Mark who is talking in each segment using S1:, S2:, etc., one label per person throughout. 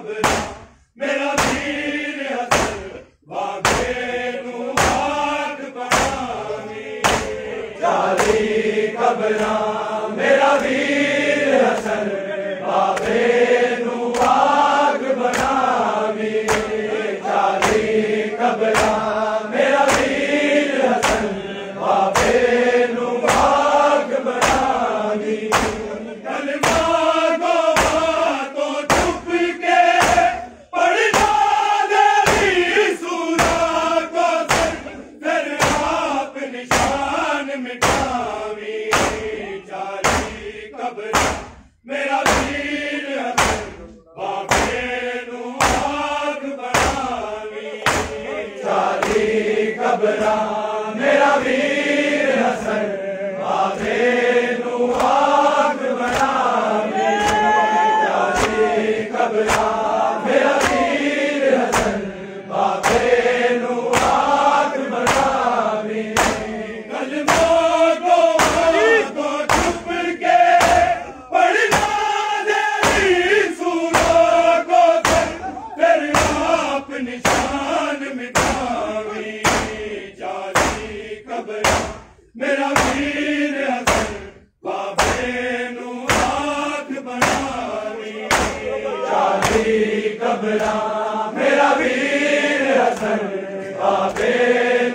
S1: कबरा मेरा वीर हसन बाबे नू आग बनावी चाली कबरा मेरा वीर हसन बाबे नू आग बनावी चाली कबरा मेरा वीर हसन बाबे नू आग बनावी कलमा को बातों चुप के पढ़ना देवी सूरा को फिर आप निशान मिटावी चाली कबरा मेरा वीर हसन बाबे नू आग बनावी चाली कबरा मेरा वीर हसन बाबे नू आग बनावी चाली कबरा मेरा वीर हसन बाबे नू आग बनावी कलमा को चुप के पढ़ना देवी सूरा को फिर आप निशान मिटावी चाली कबरा मेरा वीर हसन बाबे नू आग बनावी चाली कबरा मेरा वीर हसन बाबे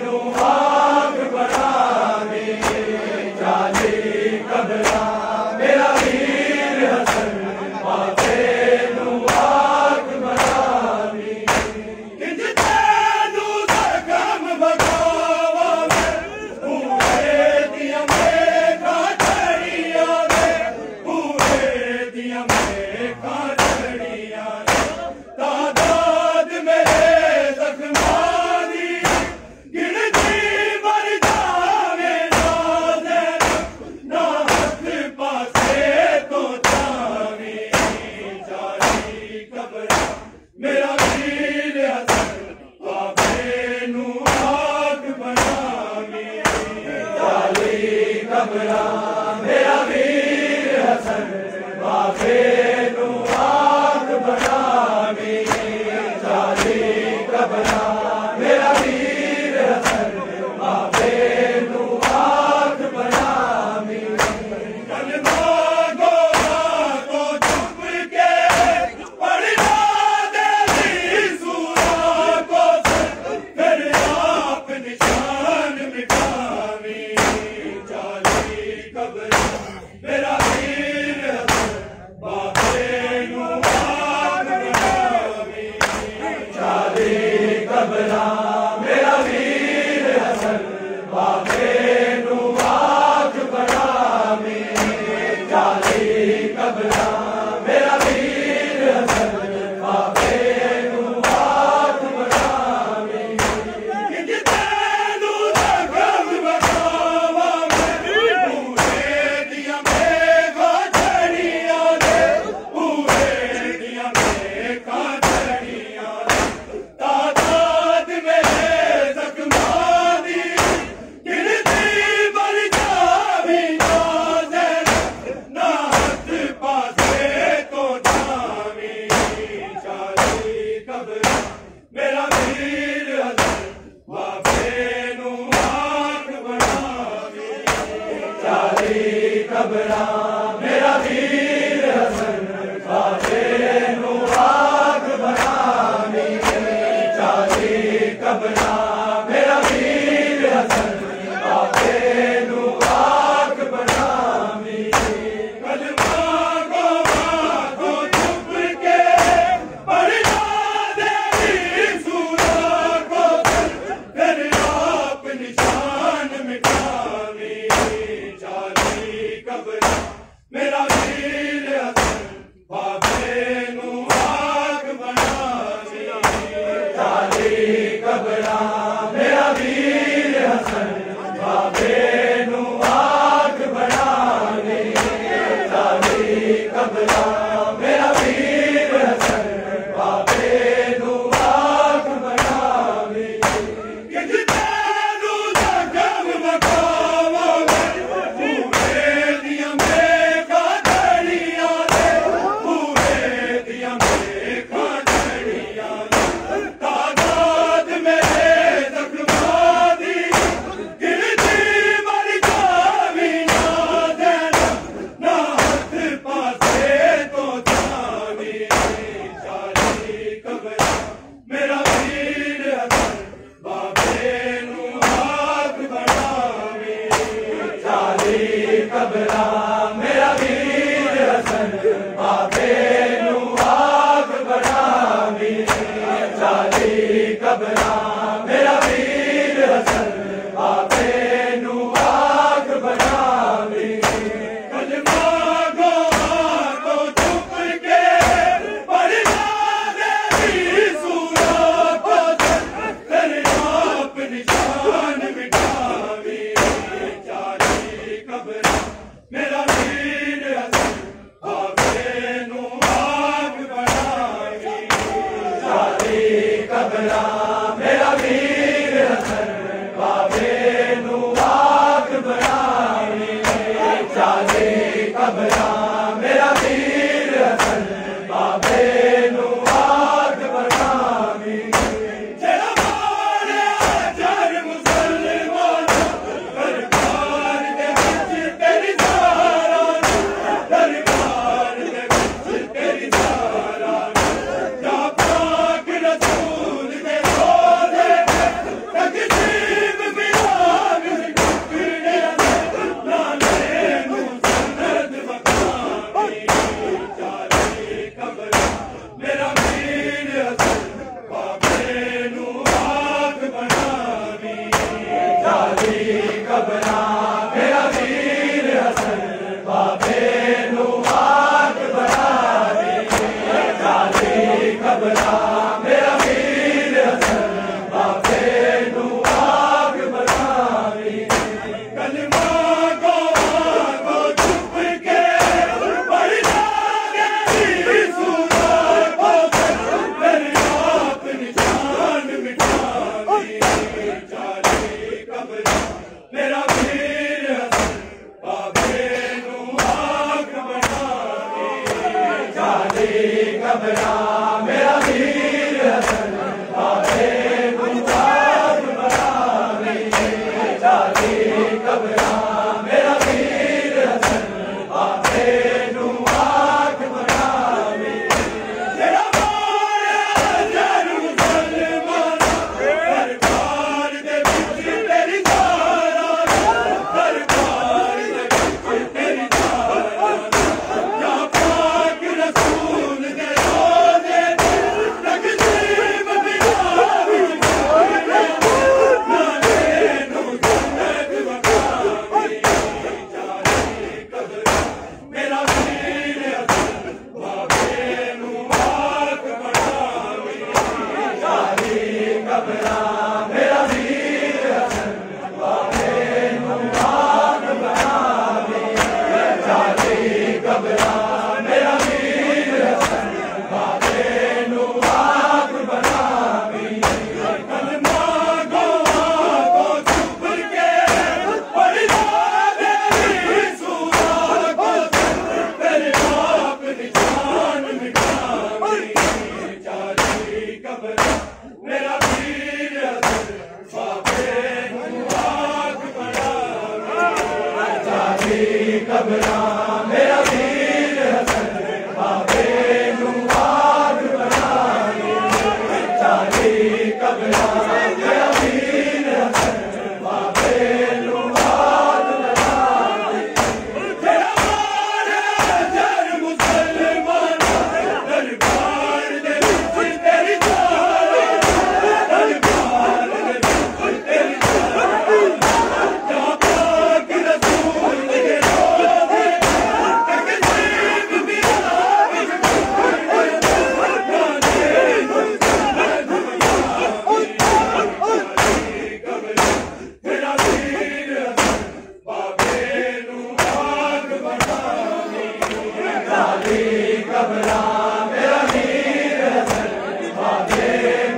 S1: नू आग बनावी चाली कबरा मेरा वीर हसन बाबे नू आग बनावी किंज तैनू सरगम बगावा पूरे दिया मेघा चढ़िया पूरे दिया मेघा चढ़िया तादाद मेरे जख्मानी गिनती मर जावे ना हथ पासे तो जावी चाली कबरा मेरा वीर हसन बाबे नू आग बनावी चाली कबरा मेरा वीर हसन बाबे नू आग बनावी चाली कबरा मेरा वीर हसन बाबे नू आग बनावी कलमा को चुप के पढ़ना देवी सूरा को फिर आप निशान मिटावी चाली कबरा मेरा वीर हसन बाबे नू आग बनावी चाली कबरा मेरा वीर हसन बाबे नू आग बनावी चाली कबरा मेरा वीर हसन बाबे नू आग बनावी किंज तैनू सरगम बगावा पूरे दिया मेघा चढ़िया पूरे दिया मेघा चढ़िया तादाद मेरे कबरा मेरा वीर हसन बाबे नू आग बनावी चाली कबरा मेरा वीर हसन बाबे नू आग बनावी जेड़ा मारे हजार मुसलमान दरबार दे विच तेरी सारा दरबार दे विच तेरी सारा जा पाक रसूल दे रोज़े तकदीम बिलाग टुकड़े नाले नू सनद मकामी चाली कबरा मेरा वीर हसन बाबे नू आग बनावी चाली कबरा मेरा वीर हसन बाबे नू आग बनावी चाली कबरा मेरा वीर हसन बाबे नू आग बनावी कलमा को चुप के पढ़ जागे सूरा को मेरे आप निशान मिटावी चाली कबरा मेरा वीर हसन बाबे नू आग बनावी चाली कबरा मेरा वीर हसन बाबे नू आग बनावी चाली कबरा मेरा वीर हसन बाबे नू आग बनावी जेड़ा मारे हजार मुसलमान दरबार दे विच तेरी सारा दरबार दे विच तेरी सारा जा पाक रसूल दे रोज़े तकदीम बिलावी नाले नू सनद मकामी चाली कबरा मेरा वीर हसन बाबे नू आग बनावी चाली कबरा मेरा वीर हसन बाबे नू आग बनावी चाली कबरा मेरा वीर हसन बाबे नू आग बनावी कलमा को चुप के पढ़ जागे सूरा को तेरे आप निशान मिटावी चाली कबरा मेरा वीर हसन बाबे नू आग बनावी चाली कबरा मेरा वीर हसन बाबे नू आग बनावी चाली कबरा मेरा वीर हसन बाबे नू आग बनावी जेड़ा मारे हजार मुसलमान दरबार दे विच तेरी सारा दरबार दे विच तेरी सारा जा पाक रसूल दे रोज़े तकदीम बिलावी नाले नू सनद मकामी चाली कबरा मेरा वीर हसन बाबे नू आग बनावी चाली कबरा मेरा वीर हसन बाबे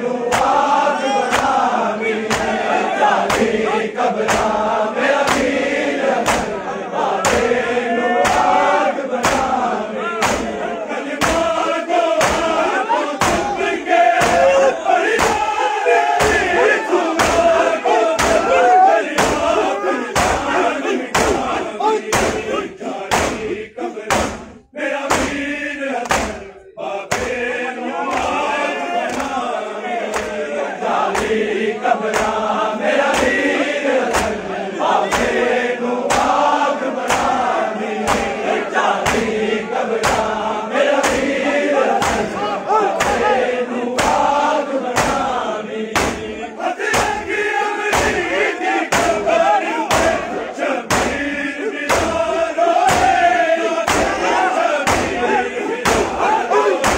S1: नू आग बनावी चाली कबरा मेरा वीर हसन बाबे नू आग बनावी कलमा को चुप के पढ़ जागे सूरा को मेरे आप निशान मिटावी चाली कबरा मेरा वीर हसन बाबे नू आग बनावी चाली कबरा मेरा वीर हसन बाबे नू आग बनावी चाली कबरा मेरा वीर हसन बाबे नू आग बनावी हथरंगी अमरीकी कबर पे शबीर बिला रोए शबीर बिला रोए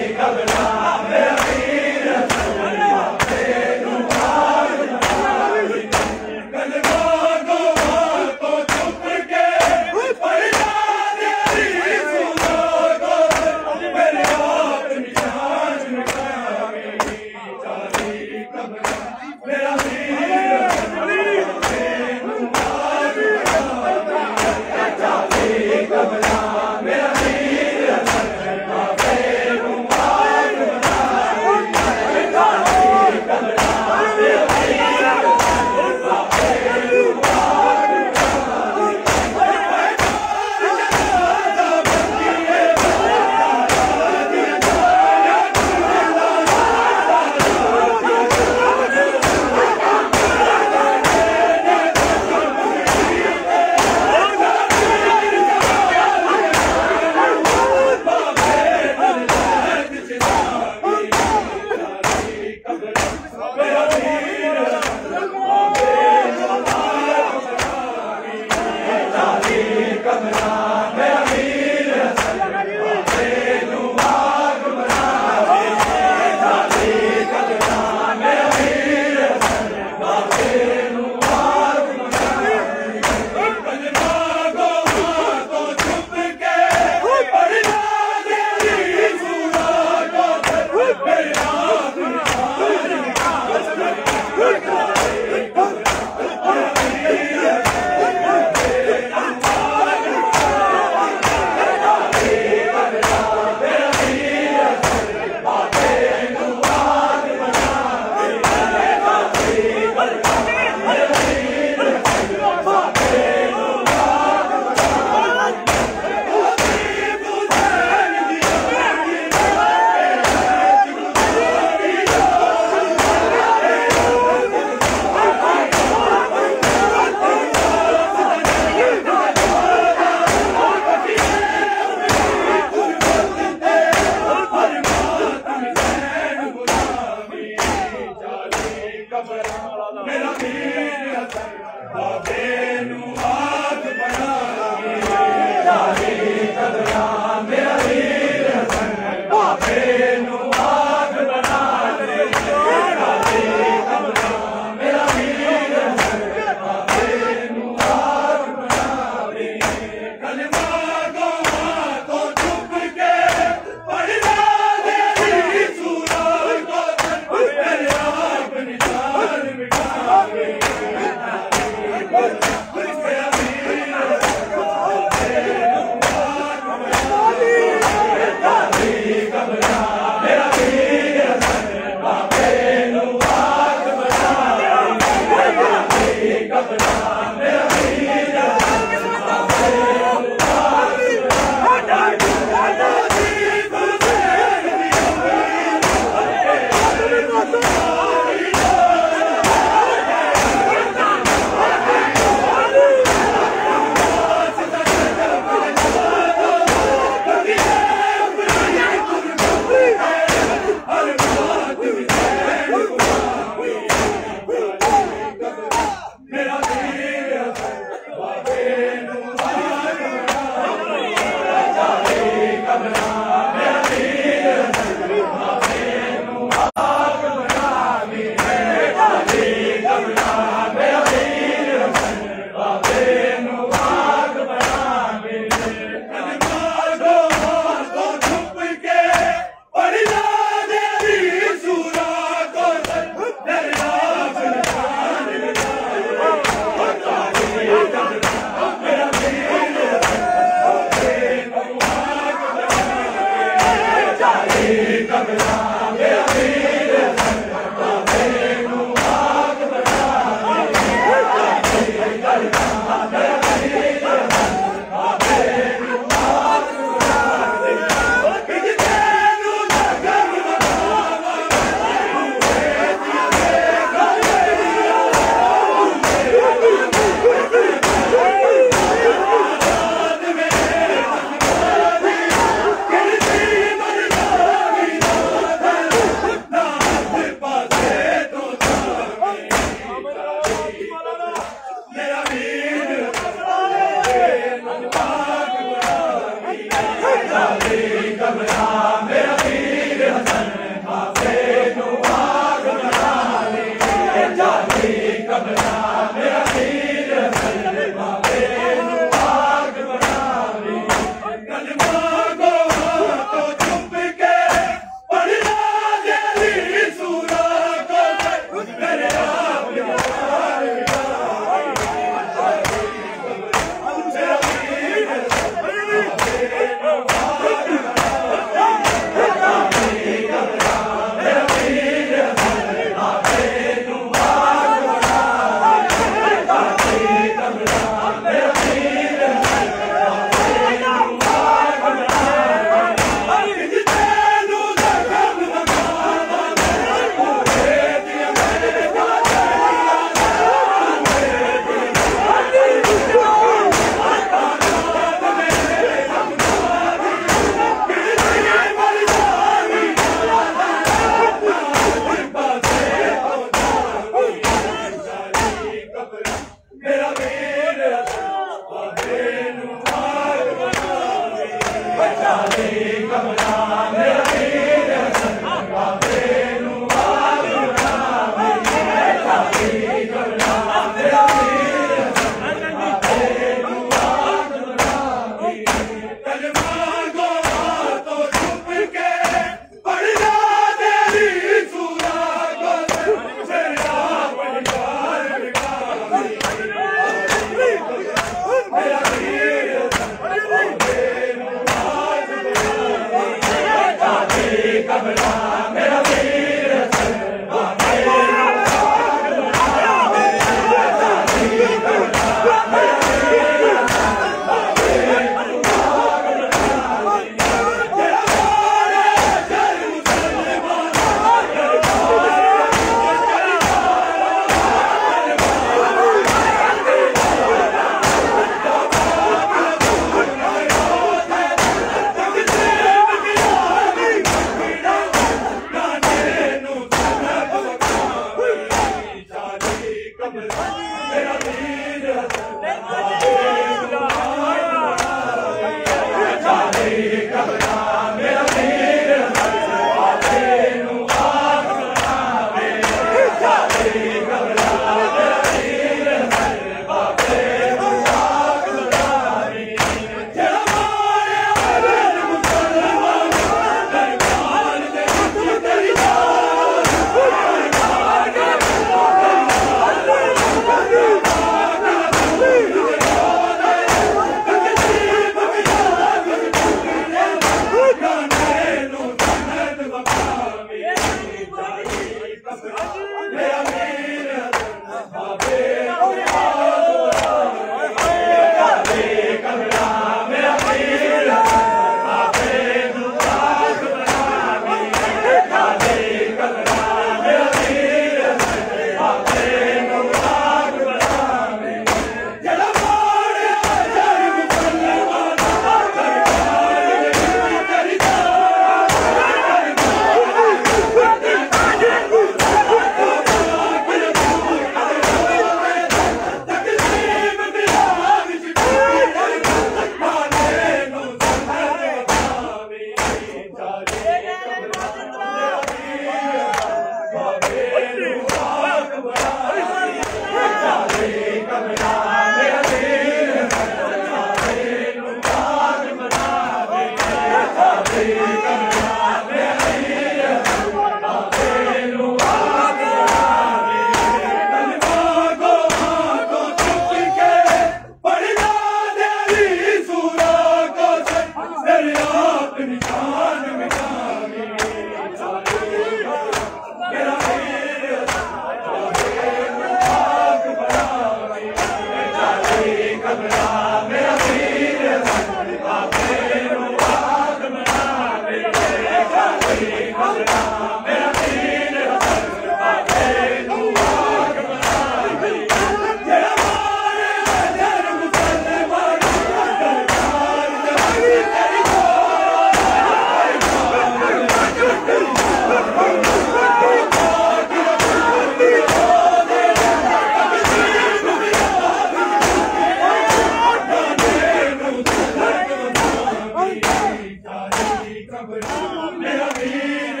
S1: मेरा वीर